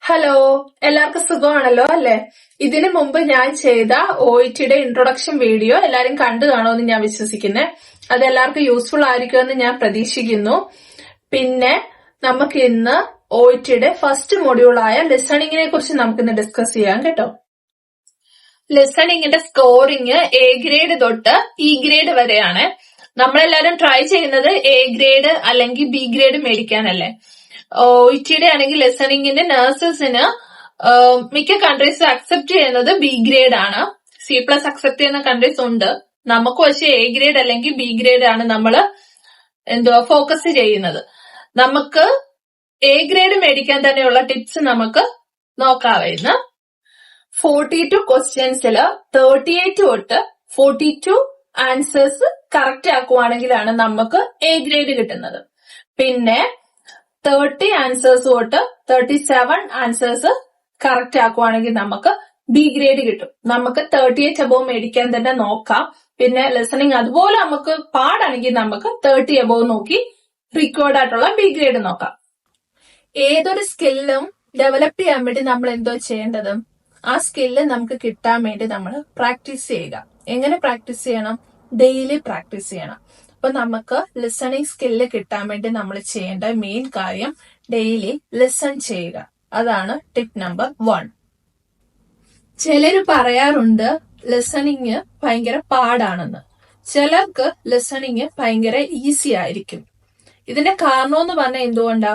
Hello, എല്ലാവർക്കും സുഖമാണല്ലോ അല്ലെ? ഇതിനു മുമ്പ് ഞാൻ ചെയ്ത OETയുടെ ഇൻട്രൊഡക്ഷൻ വീഡിയോ എല്ലാരും കണ്ടു കാണുമെന്ന് ഞാൻ വിശ്വസിക്കുന്നേ. അത് എല്ലാവർക്കും യൂസ്ഫുൾ ആയിരിക്കുമെന്ന് ഞാൻ പ്രതീക്ഷിക്കുന്നു. പിന്നെ നമുക്ക് ഇന്ന് OETയുടെ ഫസ്റ്റ് മൊഡ്യൂളായ ലിസണിങ്ങിനെ കുറിച്ച് നമുക്കിന്ന് ഡിസ്കസ് ചെയ്യാം കേട്ടോ. ലിസണിങ്ങിന്റെ സ്കോറിങ് A ഗ്രേഡ് തൊട്ട് E ഗ്രേഡ് വരെയാണ്. നമ്മളെല്ലാരും ട്രൈ ചെയ്യുന്നത് A ഗ്രേഡ് അല്ലെങ്കിൽ B ഗ്രേഡ് മേടിക്കാനല്ലേ. OETയുടെ ആണെങ്കിൽ ലിസണിങ്ങിന്റെ നഴ്സസിന് മിക്ക കൺട്രീസ് അക്സെപ്റ്റ് ചെയ്യുന്നത് B ഗ്രേഡ് ആണ്. C+ അക്സെപ്റ്റ് ചെയ്യുന്ന കൺട്രീസ് ഉണ്ട്. നമുക്ക് പക്ഷേ A ഗ്രേഡ് അല്ലെങ്കിൽ B ഗ്രേഡ് ആണ് നമ്മൾ ഫോക്കസ് ചെയ്യുന്നത്. നമുക്ക് A ഗ്രേഡ് മേടിക്കാൻ തന്നെയുള്ള ടിപ്സ് നമുക്ക് നോക്കാവുന്ന 42 ക്വസ്റ്റ്യൻസിൽ 38 തൊട്ട് 42 ആൻസേഴ്സ് കറക്റ്റ് ആക്കുവാണെങ്കിലാണ് നമുക്ക് A ഗ്രേഡ് കിട്ടുന്നത്. പിന്നെ 30 ആൻസേഴ്സ് തൊട്ട് 37 ആൻസേഴ്സ് കറക്റ്റ് ആക്കുവാണെങ്കിൽ നമുക്ക് B ഗ്രേഡ് കിട്ടും. നമുക്ക് 38 അബോവ് മേടിക്കാൻ തന്നെ നോക്കാം. പിന്നെ ലിസണിങ് അതുപോലെ നമുക്ക് പാടാണെങ്കിൽ നമുക്ക് 30 അബോവ് നോക്കി റിക്വയർഡ് ആയിട്ടുള്ള B ഗ്രേഡ് നോക്കാം. ഏതൊരു സ്കില്ലും ഡെവലപ്പ് ചെയ്യാൻ വേണ്ടി നമ്മൾ എന്തോ ചെയ്യേണ്ടത്, ആ സ്കില്ല് നമുക്ക് കിട്ടാൻ വേണ്ടി നമ്മൾ പ്രാക്ടീസ് ചെയ്യുക. എങ്ങനെ പ്രാക്ടീസ് ചെയ്യണം? ഡെയിലി പ്രാക്ടീസ് ചെയ്യണം. അപ്പൊ നമുക്ക് ലിസണിങ് സ്കില്ല് കിട്ടാൻ വേണ്ടി നമ്മൾ ചെയ്യേണ്ട മെയിൻ കാര്യം ഡെയിലി ലിസൺ ചെയ്യുക. അതാണ് ടിപ്പ് നമ്പർ 1. ചിലര് പറയാറുണ്ട് ലിസണിങ് ഭയങ്കര പാടാണെന്ന്. ചിലർക്ക് ലിസണിങ് ഭയങ്കര ഈസി ആയിരിക്കും. ഇതിന്റെ കാരണം എന്ന് പറഞ്ഞാൽ എന്തുകൊണ്ടാ?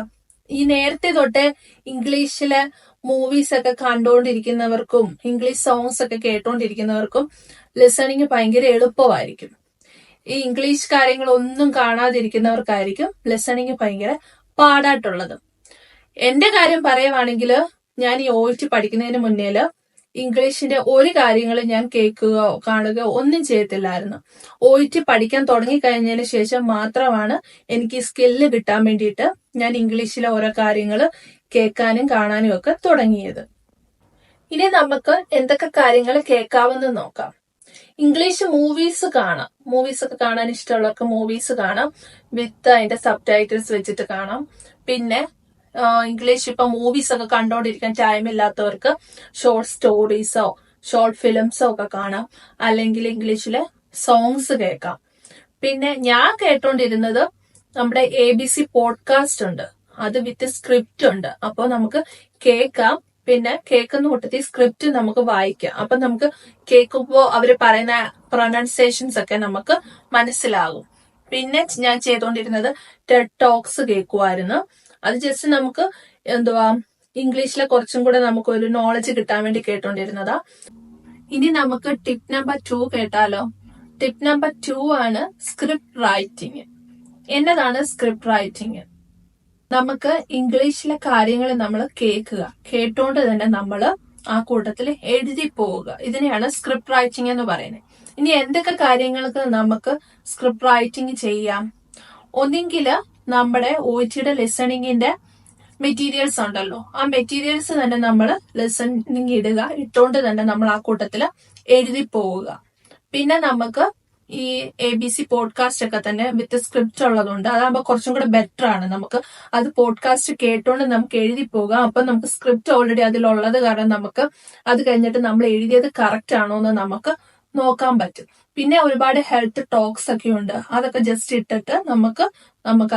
ഈ നേരത്തെ തൊട്ടേ ഇംഗ്ലീഷിലെ മൂവീസ് ഒക്കെ കണ്ടുകൊണ്ടിരിക്കുന്നവർക്കും ഇംഗ്ലീഷ് സോങ്സ് ഒക്കെ കേട്ടോണ്ടിരിക്കുന്നവർക്കും ലിസണിങ് ഭയങ്കര എളുപ്പമായിരിക്കും. ഈ ഇംഗ്ലീഷ് കാര്യങ്ങളൊന്നും കാണാതിരിക്കുന്നവർക്കായിരിക്കും ലിസണിങ് ഭയങ്കര പാടായിട്ടുള്ളത്. എന്റെ കാര്യം പറയുവാണെങ്കിൽ ഞാൻ ഈ OET പഠിക്കുന്നതിന് മുന്നേല് ഇംഗ്ലീഷിന്റെ ഒരു കാര്യങ്ങളും ഞാൻ കേൾക്കുകയോ കാണുകയോ ഒന്നും ചെയ്യത്തില്ലായിരുന്നു. OET പഠിക്കാൻ തുടങ്ങിക്കഴിഞ്ഞതിന് ശേഷം മാത്രമാണ് എനിക്ക് സ്കില്ല് കിട്ടാൻ വേണ്ടിയിട്ട് ഞാൻ ഇംഗ്ലീഷിലെ ഓരോ കാര്യങ്ങൾ കേൾക്കാനും കാണാനും ഒക്കെ തുടങ്ങിയത്. ഇനി നമുക്ക് എന്തൊക്കെ കാര്യങ്ങൾ കേൾക്കാമെന്ന് നോക്കാം. ഇംഗ്ലീഷ് മൂവീസ് കാണാം. മൂവീസ് ഒക്കെ കാണാൻ ഇഷ്ടമുള്ളവർക്ക് മൂവീസ് കാണാം. വിത്ത് അതിന്റെ സബ് ടൈറ്റിൽസ് വെച്ചിട്ട് കാണാം. പിന്നെ ഇംഗ്ലീഷ് ഇപ്പൊ മൂവീസ് ഒക്കെ കണ്ടോണ്ടിരിക്കാൻ ടൈം ഇല്ലാത്തവർക്ക് ഷോർട്ട് സ്റ്റോറീസോ ഷോർട്ട് ഫിലിംസോ ഒക്കെ കാണാം. അല്ലെങ്കിൽ ഇംഗ്ലീഷിലെ സോങ്സ് കേൾക്കാം. പിന്നെ ഞാൻ കേട്ടോണ്ടിരുന്നത് നമ്മുടെ ABC പോഡ്കാസ്റ്റ് ഉണ്ട്. അത് വിത്ത് സ്ക്രിപ്റ്റ് ഉണ്ട്. അപ്പൊ നമുക്ക് കേൾക്കാം. പിന്നെ കേൾക്കുന്ന കൂട്ടത്തിൽ സ്ക്രിപ്റ്റ് നമുക്ക് വായിക്കാം. അപ്പൊ നമുക്ക് കേൾക്കുമ്പോൾ അവര് പറയുന്ന പ്രൊനൗൺസിയേഷൻസ് ഒക്കെ നമുക്ക് മനസ്സിലാകും. പിന്നെ ഞാൻ ചെയ്തോണ്ടിരുന്നത് ടെഡ് ടോക്സ് കേൾക്കുമായിരുന്നു. അത് ജസ്റ്റ് നമുക്ക് ഇംഗ്ലീഷിലെ കുറച്ചും കൂടെ നമുക്ക് ഒരു നോളജ് കിട്ടാൻ വേണ്ടി കേട്ടോണ്ടിരുന്നതാ. ഇനി നമുക്ക് ടിപ്പ് നമ്പർ 2 കേട്ടാലോ. ടിപ്പ് നമ്പർ 2 ആണ് സ്ക്രിപ്റ്റ് റൈറ്റിംഗ്. എന്നതാണ് സ്ക്രിപ്റ്റ് റൈറ്റിംഗ്? നമുക്ക് ഇംഗ്ലീഷിലെ കാര്യങ്ങൾ നമ്മൾ കേൾക്കുക, കേട്ടോണ്ട് തന്നെ നമ്മൾ ആ കൂട്ടത്തിൽ എഴുതി പോവുക. ഇതിനെയാണ് സ്ക്രിപ്റ്റ് റൈറ്റിംഗ് എന്ന് പറയുന്നത്. ഇനി എന്തൊക്കെ കാര്യങ്ങൾക്ക് നമുക്ക് സ്ക്രിപ്റ്റ് റൈറ്റിംഗ് ചെയ്യാം? ഒന്നെങ്കിൽ നമ്മുടെ OETയുടെ ലിസണിങ്ങിന്റെ മെറ്റീരിയൽസ് ഉണ്ടല്ലോ, ആ മെറ്റീരിയൽസ് തന്നെ നമ്മൾ ലിസണിങ് ഇടുക. ഇട്ടുകൊണ്ട് തന്നെ നമ്മൾ ആ കൂട്ടത്തിൽ എഴുതി പോവുക. പിന്നെ നമുക്ക് ഈ ABC പോഡ്കാസ്റ്റ് ഒക്കെ തന്നെ വിത്ത് സ്ക്രിപ്റ്റ് ഉള്ളതുകൊണ്ട് അതാകുമ്പോൾ കുറച്ചും കൂടെ ബെറ്റർ ആണ്. നമുക്ക് അത് പോഡ്കാസ്റ്റ് കേട്ടോണ്ട് നമുക്ക് എഴുതി പോകാം. അപ്പൊ നമുക്ക് സ്ക്രിപ്റ്റ് ഓൾറെഡി അതിലുള്ളത് കാരണം നമുക്ക് അത് കഴിഞ്ഞിട്ട് നമ്മൾ എഴുതിയത് കറക്റ്റ് ആണോ എന്ന് നമുക്ക് നോക്കാൻ പറ്റും. പിന്നെ ഒരുപാട് ഹെൽത്ത് ടോക്സ് ഒക്കെ ഉണ്ട്. അതൊക്കെ ജസ്റ്റ് ഇട്ടിട്ട് നമുക്ക്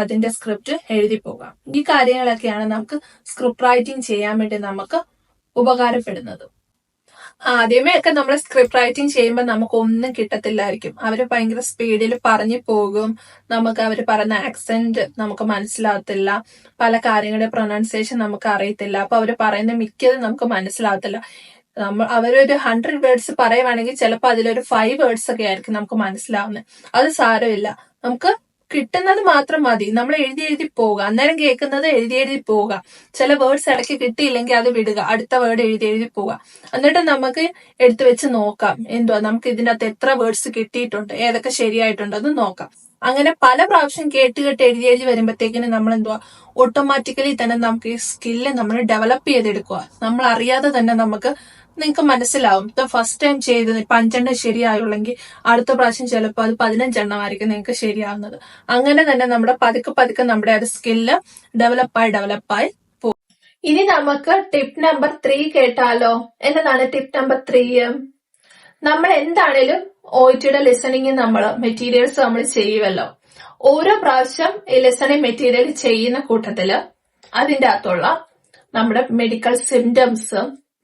അതിന്റെ സ്ക്രിപ്റ്റ് എഴുതി പോകാം. ഈ കാര്യങ്ങളൊക്കെയാണ് നമുക്ക് സ്ക്രിപ്റ്റ് റൈറ്റിംഗ് ചെയ്യാൻ വേണ്ടി നമുക്ക് ഉപകാരപ്പെടുന്നത്. ആദ്യമേ ഒക്കെ നമ്മൾ സ്ക്രിപ്റ്റ് റൈറ്റിംഗ് ചെയ്യുമ്പോൾ നമുക്ക് ഒന്നും കിട്ടത്തില്ലായിരിക്കും. അവര് ഭയങ്കര സ്പീഡിൽ പറഞ്ഞു പോകും. നമുക്ക് അവര് പറയുന്ന ആക്സെന്റ് നമുക്ക് മനസ്സിലാകത്തില്ല. പല കാര്യങ്ങളുടെ പ്രൊനൗൺസിയേഷൻ നമുക്ക് അറിയത്തില്ല. അപ്പൊ അവര് പറയുന്ന മിക്കതും നമുക്ക് മനസ്സിലാകത്തില്ല. അവരൊരു 100 വേർഡ്സ് പറയുവാണെങ്കിൽ ചിലപ്പോൾ അതിലൊരു 5 വേർഡ്സ് ഒക്കെ ആയിരിക്കും നമുക്ക് മനസ്സിലാവുന്നത്. അത് സാരമില്ല, നമുക്ക് കിട്ടുന്നത് മാത്രം മതി. നമ്മൾ എഴുതി പോവുക. അന്നേരം കേൾക്കുന്നത് എഴുതി പോവുക. ചില വേർഡ്സ് ഇടയ്ക്ക് കിട്ടിയില്ലെങ്കിൽ അത് വിടുക, അടുത്ത വേർഡ് എഴുതി പോവുക. എന്നിട്ട് നമുക്ക് എടുത്തു വെച്ച് നോക്കാം നമുക്ക് ഇതിന്റെ അകത്ത് എത്ര വേർഡ്സ് കിട്ടിയിട്ടുണ്ട്, ഏതൊക്കെ ശരിയായിട്ടുണ്ട് എന്ന് നോക്കാം. അങ്ങനെ പല പ്രാവശ്യം കേട്ട് എഴുതി വരുമ്പോഴത്തേക്കിന് നമ്മൾ ഓട്ടോമാറ്റിക്കലി തന്നെ നമുക്ക് ഈ സ്കില്ല് നമ്മൾ ഡെവലപ്പ് ചെയ്തെടുക്കുക. നമ്മൾ അറിയാതെ തന്നെ നിങ്ങൾക്ക് മനസ്സിലാവും. ഫസ്റ്റ് ടൈം ചെയ്തത് 5 ശരിയായുള്ളെങ്കിൽ അടുത്ത പ്രാവശ്യം ചിലപ്പോൾ അത് 15 ആയിരിക്കും നിങ്ങൾക്ക് ശരിയാവുന്നത്. അങ്ങനെ തന്നെ നമ്മുടെ പതുക്കെ നമ്മുടെ ഒരു സ്കില്ല് ഡെവലപ്പായി പോകും. ഇനി നമുക്ക് ടിപ്പ് നമ്പർ 3 കേട്ടാലോ. എന്നതാണ് ടിപ്പ് നമ്പർ 3? നമ്മൾ എന്താണേലും OETയുടെ ലിസണിങ് മെറ്റീരിയൽസ് നമ്മൾ ചെയ്യുമല്ലോ. ഓരോ പ്രാവശ്യം ഈ ലിസണിങ് മെറ്റീരിയൽ ചെയ്യുന്ന കൂട്ടത്തില് അതിന്റെ അകത്തുള്ള നമ്മുടെ മെഡിക്കൽ സിംറ്റംസ്,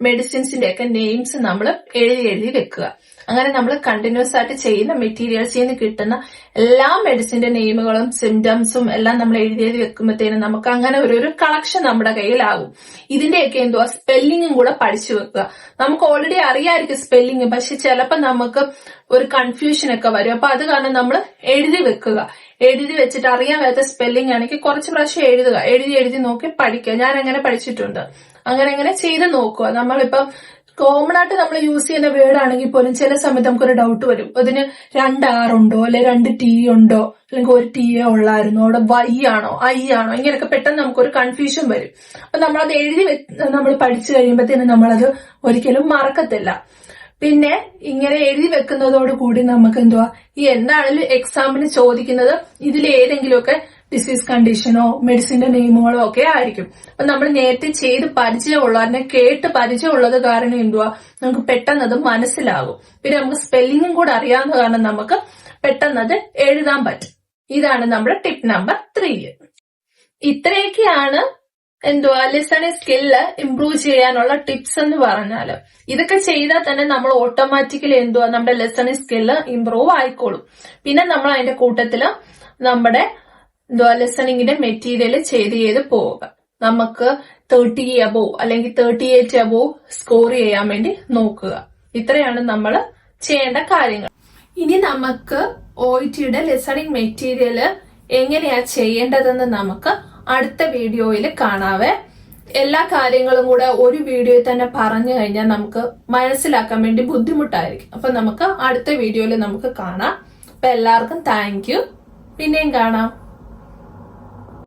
മെഡിസിൻസിന്റെ ഒക്കെ നെയിംസ് നമ്മൾ എഴുതി വെക്കുക. അങ്ങനെ നമ്മൾ കണ്ടിന്യൂസ് ആയിട്ട് ചെയ്യുന്ന മെറ്റീരിയൽസിൽ നിന്ന് കിട്ടുന്ന എല്ലാ മെഡിസിന്റെ നെയിമുകളും സിംറ്റംസും എല്ലാം നമ്മൾ എഴുതി വെക്കുമ്പോഴത്തേനും നമുക്ക് അങ്ങനെ ഒരു കളക്ഷൻ നമ്മുടെ കയ്യിലാകും. ഇതിന്റെയൊക്കെ സ്പെല്ലിങ്ങും കൂടെ പഠിച്ചു വെക്കുക. നമുക്ക് ഓൾറെഡി അറിയാമായിരിക്കും സ്പെല്ലിങ്, പക്ഷെ ചിലപ്പോൾ നമുക്ക് ഒരു കൺഫ്യൂഷൻ ഒക്കെ വരും. അപ്പൊ അത് കാരണം നമ്മൾ എഴുതി വെക്കുക. എഴുതി വെച്ചിട്ട് അറിയാൻ വരാത്ത സ്പെല്ലിംഗ് ആണെങ്കിൽ കുറച്ച് പ്രാവശ്യം എഴുതുക. എഴുതി നോക്കി പഠിക്കുക. ഞാൻ അങ്ങനെ പഠിച്ചിട്ടുണ്ട്. അങ്ങനെ ചെയ്ത് നോക്കുക. നമ്മളിപ്പം കോമൺ ആയിട്ട് നമ്മൾ യൂസ് ചെയ്യുന്ന വേർഡ് ആണെങ്കിൽ പോലും ചില സമയത്ത് നമുക്കൊരു ഡൗട്ട് വരും. അതിന് 2 R ഉണ്ടോ, അല്ലെ 2 T ഉണ്ടോ, അല്ലെങ്കിൽ ഒരു T ഉള്ളായിരുന്നോ, അവിടെ Y ആണോ I ആണോ, ഇങ്ങനെയൊക്കെ പെട്ടെന്ന് നമുക്കൊരു കൺഫ്യൂഷൻ വരും. അപ്പൊ നമ്മളത് നമ്മൾ പഠിച്ചു കഴിയുമ്പോഴത്തേനും നമ്മളത് ഒരിക്കലും മറക്കത്തില്ല. പിന്നെ ഇങ്ങനെ എഴുതി വെക്കുന്നതോട് കൂടി നമുക്ക് ഈ എന്താണെങ്കിലും എക്സാമിന് ചോദിക്കുന്നത് ഇതിൽ ഏതെങ്കിലുമൊക്കെ ഡിസീസ് കണ്ടീഷനോ മെഡിസിന്റെ നെയിമുകളോ ഒക്കെ ആയിരിക്കും. അപ്പൊ നമ്മൾ നേരത്തെ ചെയ്ത് പരിചയമുള്ള, അതിനെ കേട്ട് പരിചയമുള്ളത് കാരണം നമുക്ക് പെട്ടെന്ന് അത് മനസ്സിലാകും. പിന്നെ നമുക്ക് സ്പെല്ലിങ്ങും കൂടെ അറിയാവുന്ന കാരണം നമുക്ക് പെട്ടെന്ന് അത് എഴുതാൻ പറ്റും. ഇതാണ് നമ്മുടെ ടിപ്പ് നമ്പർ 3. ഇത്രയൊക്കെയാണ് ലിസണിങ് സ്കില്ല് ഇംപ്രൂവ് ചെയ്യാനുള്ള ടിപ്സ് എന്ന് പറഞ്ഞാല്. ഇതൊക്കെ ചെയ്താൽ തന്നെ നമ്മൾ ഓട്ടോമാറ്റിക്കലി നമ്മുടെ ലിസണിങ് സ്കില്ല് ഇംപ്രൂവ് ആയിക്കോളും. പിന്നെ നമ്മൾ അതിന്റെ കൂട്ടത്തില് നമ്മുടെ ലിസണിങ്ങിന്റെ മെറ്റീരിയൽ ചെയ്ത് പോവുക. നമുക്ക് 30 above അല്ലെങ്കിൽ 38 above സ്കോർ ചെയ്യാൻ വേണ്ടി നോക്കുക. ഇത്രയാണ് നമ്മൾ ചെയ്യേണ്ട കാര്യങ്ങൾ. ഇനി നമുക്ക് OETയുടെ ലിസണിങ് മെറ്റീരിയൽ എങ്ങനെയാ ചെയ്യേണ്ടതെന്ന് നമുക്ക് അടുത്ത വീഡിയോയിൽ കാണാവേ. എല്ലാ കാര്യങ്ങളും കൂടെ ഒരു വീഡിയോയിൽ തന്നെ പറഞ്ഞു കഴിഞ്ഞാൽ നമുക്ക് മനസ്സിലാക്കാൻ വേണ്ടി ബുദ്ധിമുട്ടായിരിക്കും. അപ്പൊ നമുക്ക് അടുത്ത വീഡിയോയിൽ നമുക്ക് കാണാം. അപ്പൊ എല്ലാവർക്കും താങ്ക് യു. പിന്നെയും കാണാം.